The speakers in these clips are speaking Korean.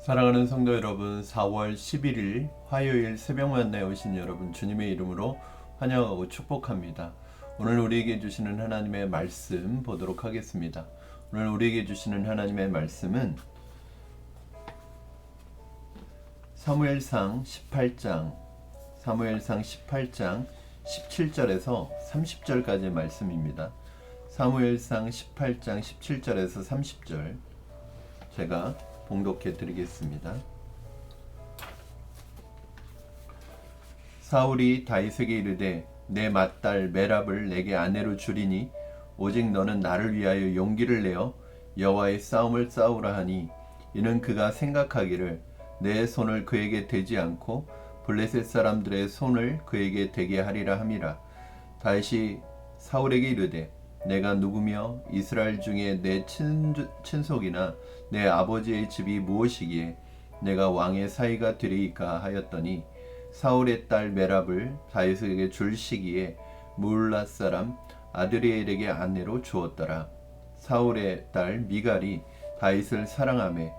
사랑하는 성도 여러분, 4월 11일 화요일 새벽 만나에 오신 여러분 주님의 이름으로 환영하고 축복합니다. 오늘 우리에게 주시는 하나님의 말씀 보도록 하겠습니다. 오늘 우리에게 주시는 하나님의 말씀은 사무엘상 18장 17절에서 30절까지의 말씀입니다. 사무엘상 18장 17절에서 30절 제가 봉독해 드리겠습니다. 사울이 다윗에게 이르되 내 맏딸 메랍을 내게 아내로 주리니 오직 너는 나를 위하여 용기를 내어 여호와의 싸움을 싸우라 하니 이는 그가 생각하기를 내 손을 그에게 대지 않고 블레셋 사람들의 손을 그에게 대게 하리라 함이라. 다윗이 사울에게 이르되 내가 누구며 이스라엘 중에 내 친속이나 내 아버지의 집이 무엇이기에 내가 왕의 사위가 되리이까 하였더니 사울의 딸 메랍을 다윗에게 줄 시기에 무울랏 사람 아드리엘에게 아내로 주었더라. 사울의 딸 미갈이 다윗을 사랑하매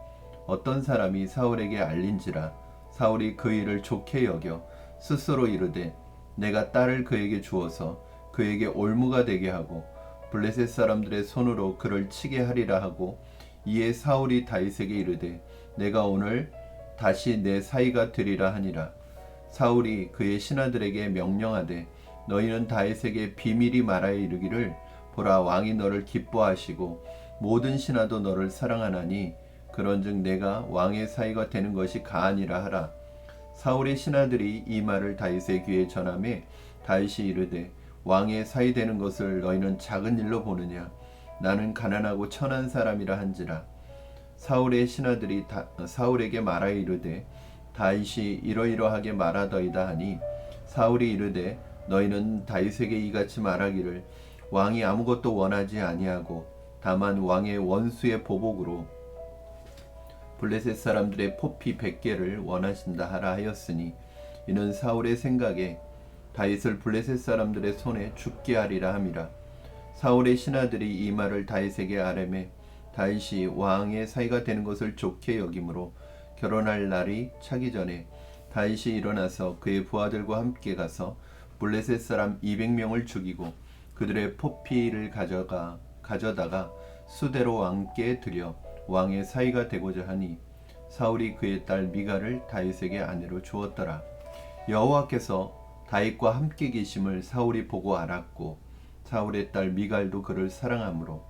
어떤 사람이 사울에게 알린지라 사울이 그 일을 좋게 여겨 스스로 이르되 내가 딸을 그에게 주어서 그에게 올무가 되게 하고 블레셋 사람들의 손으로 그를 치게 하리라 하고 이에 사울이 다윗에게 이르되 내가 오늘 다시 내 사위가 되리라 하니라. 사울이 그의 신하들에게 명령하되 너희는 다윗에게 비밀이 말하여 이르기를 보라 왕이 너를 기뻐하시고 모든 신하도 너를 사랑하나니 그런즉 내가 왕의 사위가 되는 것이 가하니라 하라. 사울의 신하들이 이 말을 다윗의 귀에 전하매 다윗이 이르되 왕의 사위 되는 것을 너희는 작은 일로 보느냐 나는 가난하고 천한 사람이라 한지라. 사울의 신하들이 사울에게 말하여 이르되 다윗이 이러이러하게 말하더이다 하니 사울이 이르되 너희는 다윗에게 이같이 말하기를 왕이 아무것도 원하지 아니하고 다만 왕의 원수의 보복으로 블레셋 사람들의 포피 100개를 원하신다 하라 하였으니 이는 사울의 생각에 다윗을 블레셋 사람들의 손에 죽게 하리라 함이라. 사울의 신하들이 이 말을 다윗에게 아뢰매 다윗이 왕의 사위가 되는 것을 좋게 여김으로 결혼할 날이 차기 전에 다윗이 일어나서 그의 부하들과 함께 가서 블레셋 사람 200명을 죽이고 그들의 포피를 가져다가 수대로 왕께 드려 왕의 사위가 되고자 하니 사울이 그의 딸 미갈을 다윗에게 아내로 주었더라. 여호와께서 다윗과 함께 계심을 사울이 보고 알았고 사울의 딸 미갈도 그를 사랑하므로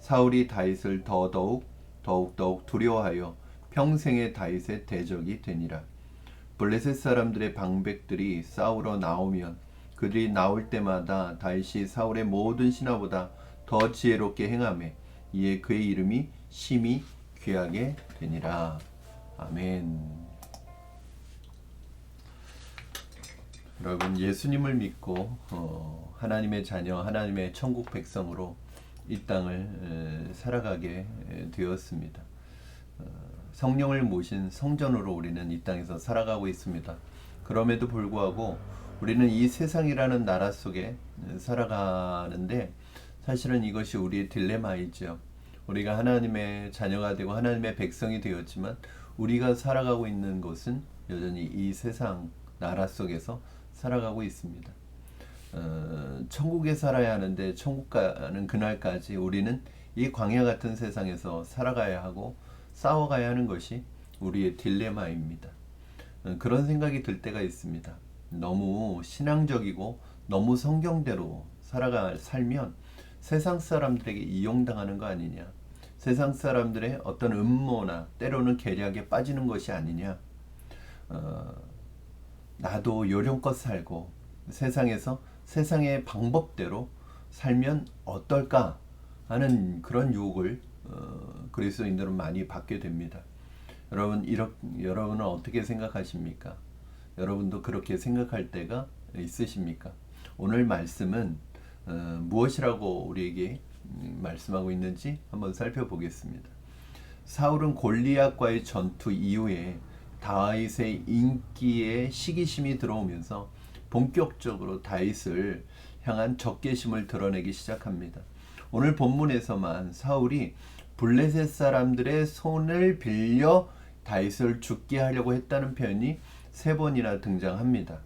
사울이 다윗을 더더욱 두려워하여 평생의 다윗의 대적이 되니라. 블레셋 사람들의 방백들이 싸우러 나오면 그들이 나올 때마다 다윗이 사울의 모든 신하보다 더 지혜롭게 행하매 이에 그의 이름이 심히 귀하게 되니라. 아멘. 여러분, 예수님을 믿고 하나님의 자녀, 하나님의 천국 백성으로 이 땅을 살아가게 되었습니다. 성령을 모신 성전으로 우리는 이 땅에서 살아가고 있습니다. 그럼에도 불구하고 우리는 이 세상이라는 나라 속에 살아가는데 사실은 이것이 우리의 딜레마이죠. 우리가 하나님의 자녀가 되고 하나님의 백성이 되었지만 우리가 살아가고 있는 곳은 여전히 이 세상 나라 속에서 살아가고 있습니다. 천국에 살아야 하는데 천국 가는 그날까지 우리는 이 광야 같은 세상에서 살아가야 하고 싸워가야 하는 것이 우리의 딜레마입니다. 그런 생각이 들 때가 있습니다. 너무 신앙적이고 너무 성경대로 살면 세상 사람들에게 이용당하는 거 아니냐, 세상 사람들의 어떤 음모나 때로는 계략에 빠지는 것이 아니냐, 나도 요령껏 살고 세상에서 세상의 방법대로 살면 어떨까 하는 그런 유혹을 그리스도인들은 많이 받게 됩니다. 여러분은 어떻게 생각하십니까? 여러분도 그렇게 생각할 때가 있으십니까? 오늘 말씀은 무엇이라고 우리에게 말씀하고 있는지 한번 살펴보겠습니다. 사울은 골리앗과의 전투 이후에 다윗의 인기에 시기심이 들어오면서 본격적으로 다윗을 향한 적개심을 드러내기 시작합니다. 오늘 본문에서만 사울이 블레셋 사람들의 손을 빌려 다윗을 죽게 하려고 했다는 표현이 3번이나 등장합니다.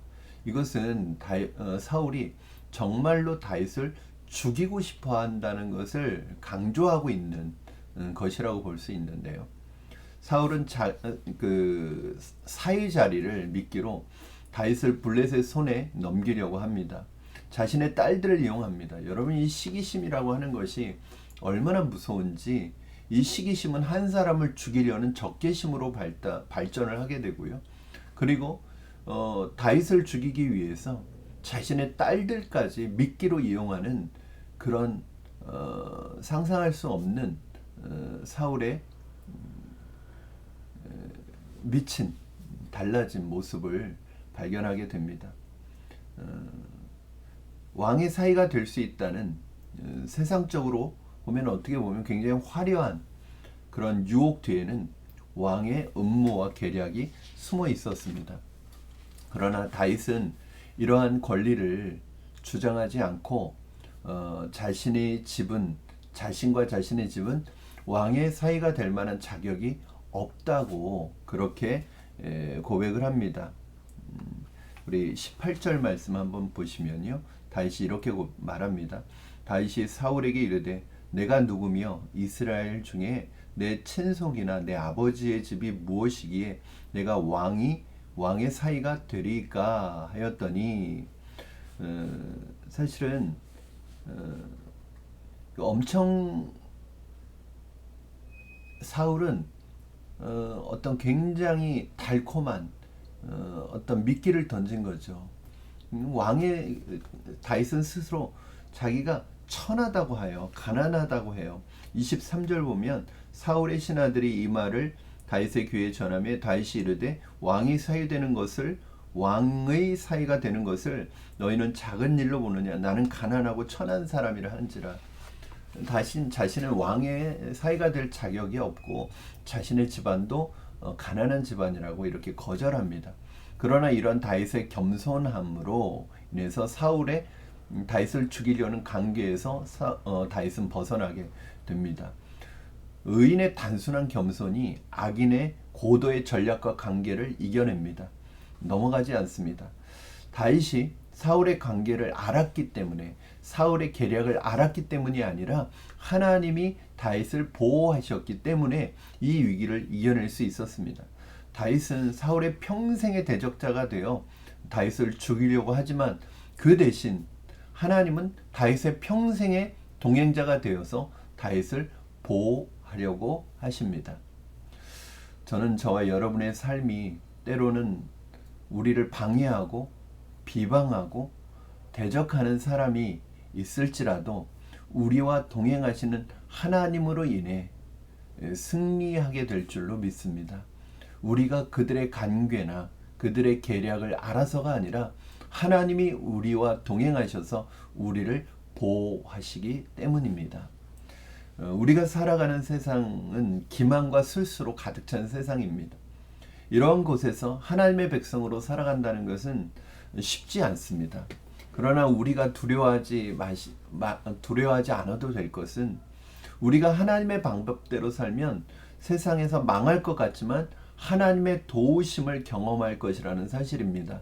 이것은 사울이 정말로 다윗을 죽이고 싶어 한다는 것을 강조하고 있는 것이라고 볼 수 있는데요. 사울은 사위 자리를 미끼로 다윗을 블레셋 손에 넘기려고 합니다. 자신의 딸들을 이용합니다. 여러분, 이 시기심이라고 하는 것이 얼마나 무서운지, 이 시기심은 한 사람을 죽이려는 적개심으로 발전을 하게 되고요. 그리고 다윗을 죽이기 위해서 자신의 딸들까지 미끼로 이용하는 그런 상상할 수 없는 사울의 미친 달라진 모습을 발견하게 됩니다. 왕의 사이가 될 수 있다는 세상적으로 보면 어떻게 보면 굉장히 화려한 그런 유혹 뒤에는 왕의 음모와 계략이 숨어 있었습니다. 그러나 다윗은 이러한 권리를 주장하지 않고 자신과 자신의 집은 왕의 사이가 될 만한 자격이 없다고 그렇게 고백을 합니다. 우리 18절 말씀 한번 보시면요. 다윗이 이렇게 말합니다. 다윗이 사울에게 이르되 내가 누구며 이스라엘 중에 내 친속이나 내 아버지의 집이 무엇이기에 내가 왕의 사이가 되리까 하였더니, 사실은 엄청 사울은 어떤 굉장히 달콤한 어떤 미끼를 던진 거죠. 다윗은 스스로 자기가 천하다고 해요. 가난하다고 해요. 23절 보면 사울의 신하들이 이 말을 다윗의 귀에 전하며 다윗이 이르되 왕의 사이가 되는 것을 너희는 작은 일로 보느냐. 나는 가난하고 천한 사람이라 한지라. 자신은 왕의 사이가 될 자격이 없고 자신의 집안도 가난한 집안이라고 이렇게 거절합니다. 그러나 이런 다윗의 겸손함으로 인해서 사울의 다윗을 죽이려는 관계에서 다윗은 벗어나게 됩니다. 의인의 단순한 겸손이 악인의 고도의 전략과 관계를 이겨냅니다. 넘어가지 않습니다. 다윗이 사울의 관계를 알았기 때문에, 사울의 계략을 알았기 때문이 아니라 하나님이 다윗을 보호하셨기 때문에 이 위기를 이겨낼 수 있었습니다. 다윗은 사울의 평생의 대적자가 되어 다윗을 죽이려고 하지만 그 대신 하나님은 다윗의 평생의 동행자가 되어서 다윗을 보호하려고 하십니다. 저는 저와 여러분의 삶이 때로는 우리를 방해하고 비방하고 대적하는 사람이 있을지라도 우리와 동행하시는 하나님으로 인해 승리하게 될 줄로 믿습니다. 우리가 그들의 간궤나 그들의 계략을 알아서가 아니라 하나님이 우리와 동행하셔서 우리를 보호하시기 때문입니다. 우리가 살아가는 세상은 기만과 술수로 가득 찬 세상입니다. 이러한 곳에서 하나님의 백성으로 살아간다는 것은 쉽지 않습니다. 그러나 우리가 두려워하지 않아도 될 것은, 우리가 하나님의 방법대로 살면 세상에서 망할 것 같지만 하나님의 도우심을 경험할 것이라는 사실입니다.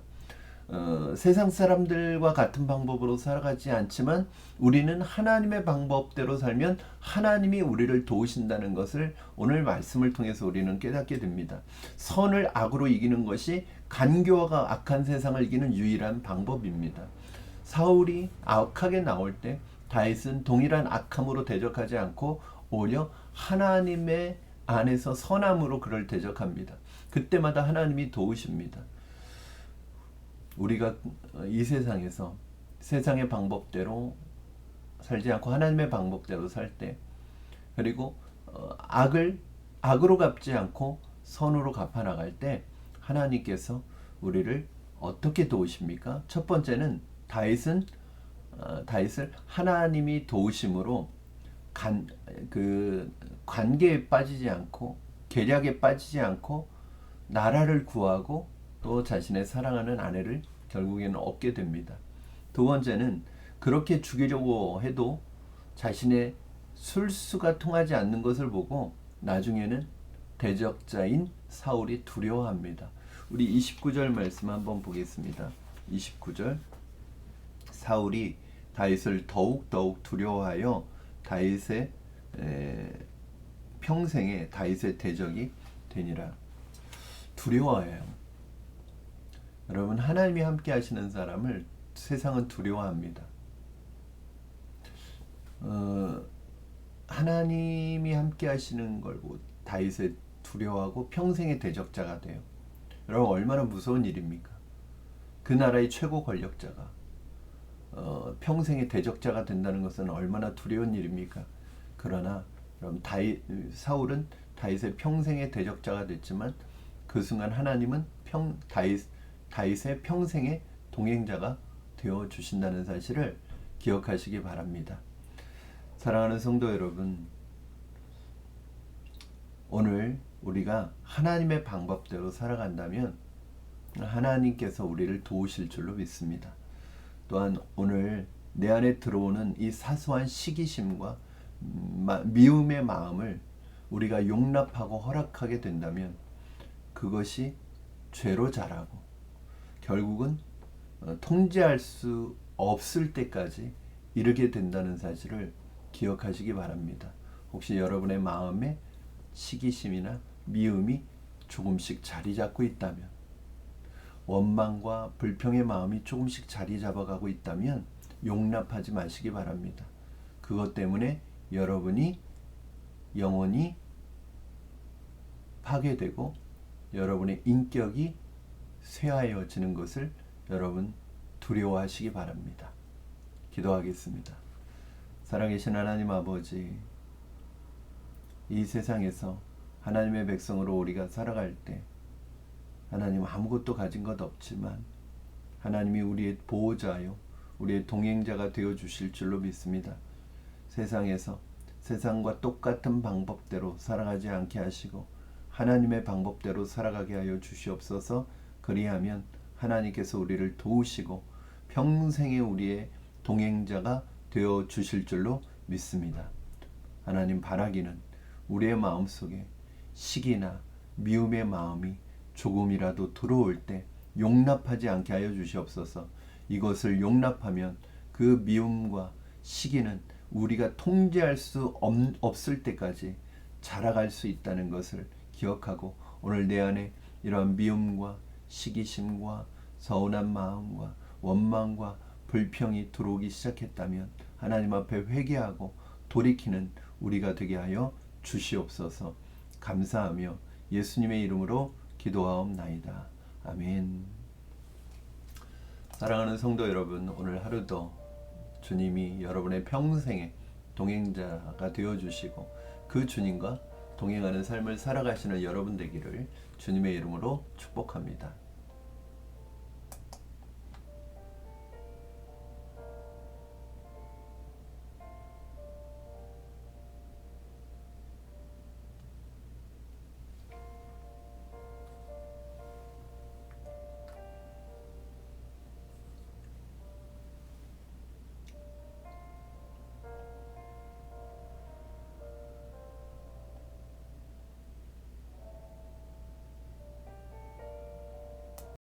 세상 사람들과 같은 방법으로 살아가지 않지만 우리는 하나님의 방법대로 살면 하나님이 우리를 도우신다는 것을 오늘 말씀을 통해서 우리는 깨닫게 됩니다. 선을 악으로 이기는 것이 간교와 악한 세상을 이기는 유일한 방법입니다. 사울이 악하게 나올 때 다윗은 동일한 악함으로 대적하지 않고 오히려 하나님의 안에서 선함으로 그를 대적합니다. 그때마다 하나님이 도우십니다. 우리가 이 세상에서 세상의 방법대로 살지 않고 하나님의 방법대로 살 때, 그리고 악으로 갚지 않고 선으로 갚아 나갈 때 하나님께서 우리를 어떻게 도우십니까? 첫 번째는 다윗을 하나님이 도우심으로 관계에 빠지지 않고 계략에 빠지지 않고 나라를 구하고 또 자신의 사랑하는 아내를 결국에는 얻게 됩니다. 두 번째는 그렇게 죽이려고 해도 자신의 술수가 통하지 않는 것을 보고 나중에는 대적자인 사울이 두려워합니다. 우리 29절 말씀 한번 보겠습니다. 29절 사울이 다윗을 더욱 두려워하여 다윗의 평생에 다윗의 대적이 되니라. 두려워해요. 여러분, 하나님이 함께 하시는 사람을 세상은 두려워합니다. 하나님이 함께 하시는 걸 보고 다윗을 두려워하고 평생의 대적자가 돼요. 여러분, 얼마나 무서운 일입니까? 그 나라의 최고 권력자가 평생의 대적자가 된다는 것은 얼마나 두려운 일입니까? 그러나 여러분, 사울은 다윗의 평생의 대적자가 됐지만 그 순간 하나님은 다윗의 평생의 동행자가 되어 주신다는 사실을 기억하시기 바랍니다. 사랑하는 성도 여러분, 오늘 우리가 하나님의 방법대로 살아간다면 하나님께서 우리를 도우실 줄로 믿습니다. 또한 오늘 내 안에 들어오는 이 사소한 시기심과 미움의 마음을 우리가 용납하고 허락하게 된다면 그것이 죄로 자라고 결국은 통제할 수 없을 때까지 이르게 된다는 사실을 기억하시기 바랍니다. 혹시 여러분의 마음에 시기심이나 미움이 조금씩 자리 잡고 있다면, 원망과 불평의 마음이 조금씩 자리 잡아가고 있다면 용납하지 마시기 바랍니다. 그것 때문에 여러분이 영혼이 파괴되고 여러분의 인격이 쇠하여지는 것을 여러분 두려워하시기 바랍니다. 기도하겠습니다. 살아계신 하나님 아버지, 이 세상에서 하나님의 백성으로 우리가 살아갈 때 하나님 아무것도 가진 것 없지만 하나님이 우리의 보호자요 우리의 동행자가 되어 주실 줄로 믿습니다. 세상에서 세상과 똑같은 방법대로 살아가지 않게 하시고 하나님의 방법대로 살아가게 하여 주시옵소서. 그리하면 하나님께서 우리를 도우시고 평생의 우리의 동행자가 되어 주실 줄로 믿습니다. 하나님, 바라기는 우리의 마음속에 시기나 미움의 마음이 조금이라도 들어올 때 용납하지 않게 하여 주시옵소서. 이것을 용납하면 그 미움과 시기는 우리가 통제할 수 없을 때까지 자라갈 수 있다는 것을 기억하고, 오늘 내 안에 이러한 미움과 시기심과 서운한 마음과 원망과 불평이 들어오기 시작했다면 하나님 앞에 회개하고 돌이키는 우리가 되게 하여 주시옵소서. 감사하며 예수님의 이름으로 기도하옵나이다. 아멘. 사랑하는 성도 여러분, 오늘 하루도 주님이 여러분의 평생의 동행자가 되어주시고 그 주님과 동행하는 삶을 살아가시는 여러분 되기를 주님의 이름으로 축복합니다.